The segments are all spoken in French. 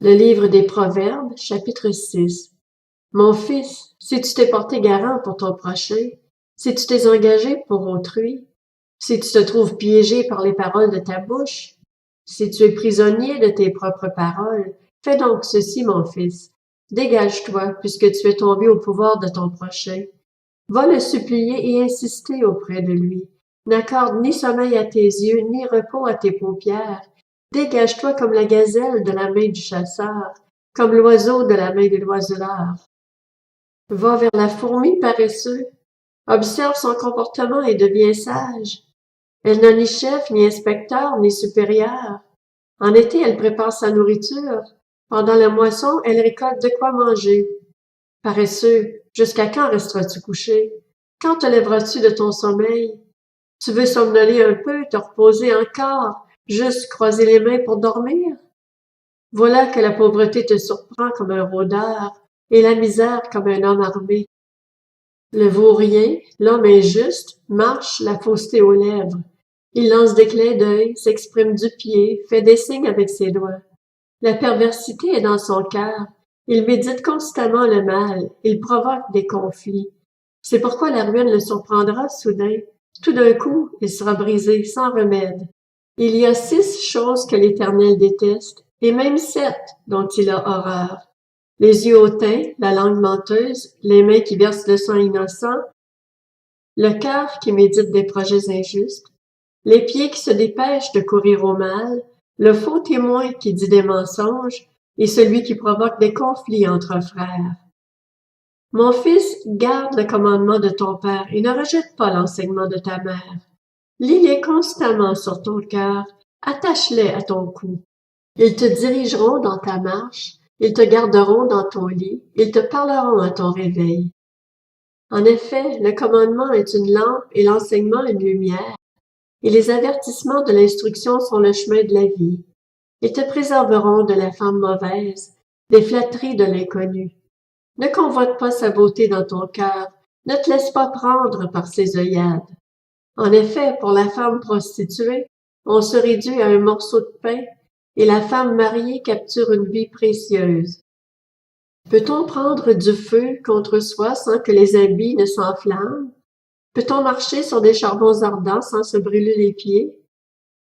Le livre des Proverbes, chapitre 6. Mon fils, si tu t'es porté garant pour ton prochain, si tu t'es engagé pour autrui, si tu te trouves piégé par les paroles de ta bouche, si tu es prisonnier de tes propres paroles, fais donc ceci, mon fils. Dégage-toi, puisque tu es tombé au pouvoir de ton prochain. Va le supplier et insister auprès de lui. N'accorde ni sommeil à tes yeux, ni repos à tes paupières. Dégage-toi comme la gazelle de la main du chasseur, comme l'oiseau de la main de l'oiseleur. Va vers la fourmi paresseux. Observe son comportement et deviens sage. Elle n'a ni chef, ni inspecteur, ni supérieur. En été, elle prépare sa nourriture. Pendant la moisson, elle récolte de quoi manger. Paresseux, jusqu'à quand resteras-tu couché? Quand te lèveras-tu de ton sommeil? Tu veux somnoler un peu, te reposer encore, juste croiser les mains pour dormir? Voilà que la pauvreté te surprend comme un rôdeur, et la misère comme un homme armé. Le vaurien, l'homme injuste, marche la fausseté aux lèvres. Il lance des clins d'œil, s'exprime du pied, fait des signes avec ses doigts. La perversité est dans son cœur. Il médite constamment le mal. Il provoque des conflits. C'est pourquoi la ruine le surprendra soudain. Tout d'un coup, il sera brisé, sans remède. Il y a 6 choses que l'Éternel déteste, et même 7 dont il a horreur. Les yeux hautains, la langue menteuse, les mains qui versent le sang innocent, le cœur qui médite des projets injustes, les pieds qui se dépêchent de courir au mal, le faux témoin qui dit des mensonges, et celui qui provoque des conflits entre frères. Mon fils, garde le commandement de ton père et ne rejette pas l'enseignement de ta mère. Lis-les constamment sur ton cœur, attache-les à ton cou. Ils te dirigeront dans ta marche, ils te garderont dans ton lit, ils te parleront à ton réveil. En effet, le commandement est une lampe et l'enseignement une lumière, et les avertissements de l'instruction sont le chemin de la vie. Ils te préserveront de la femme mauvaise, des flatteries de l'inconnu. Ne convoite pas sa beauté dans ton cœur, ne te laisse pas prendre par ses œillades. En effet, pour la femme prostituée, on se réduit à un morceau de pain, et la femme mariée capture une vie précieuse. Peut-on prendre du feu contre soi sans que les habits ne s'enflamment? Peut-on marcher sur des charbons ardents sans se brûler les pieds?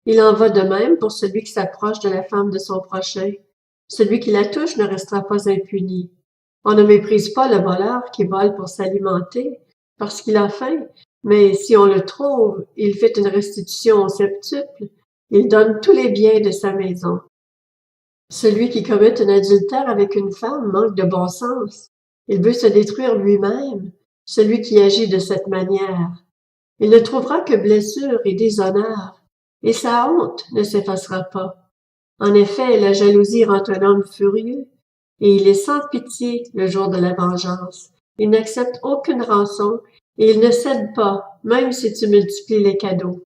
Il en va de même pour celui qui s'approche de la femme de son prochain. Celui qui la touche ne restera pas impuni. On ne méprise pas le voleur qui vole pour s'alimenter, parce qu'il a faim, mais si on le trouve, il fait une restitution au septuple, il donne tous les biens de sa maison. Celui qui commet un adultère avec une femme manque de bon sens. Il veut se détruire lui-même, celui qui agit de cette manière. Il ne trouvera que blessure et déshonneur, et sa honte ne s'effacera pas. En effet, la jalousie rend un homme furieux, et il est sans pitié le jour de la vengeance. Il n'accepte aucune rançon, et il ne cède pas, même si tu multiplies les cadeaux.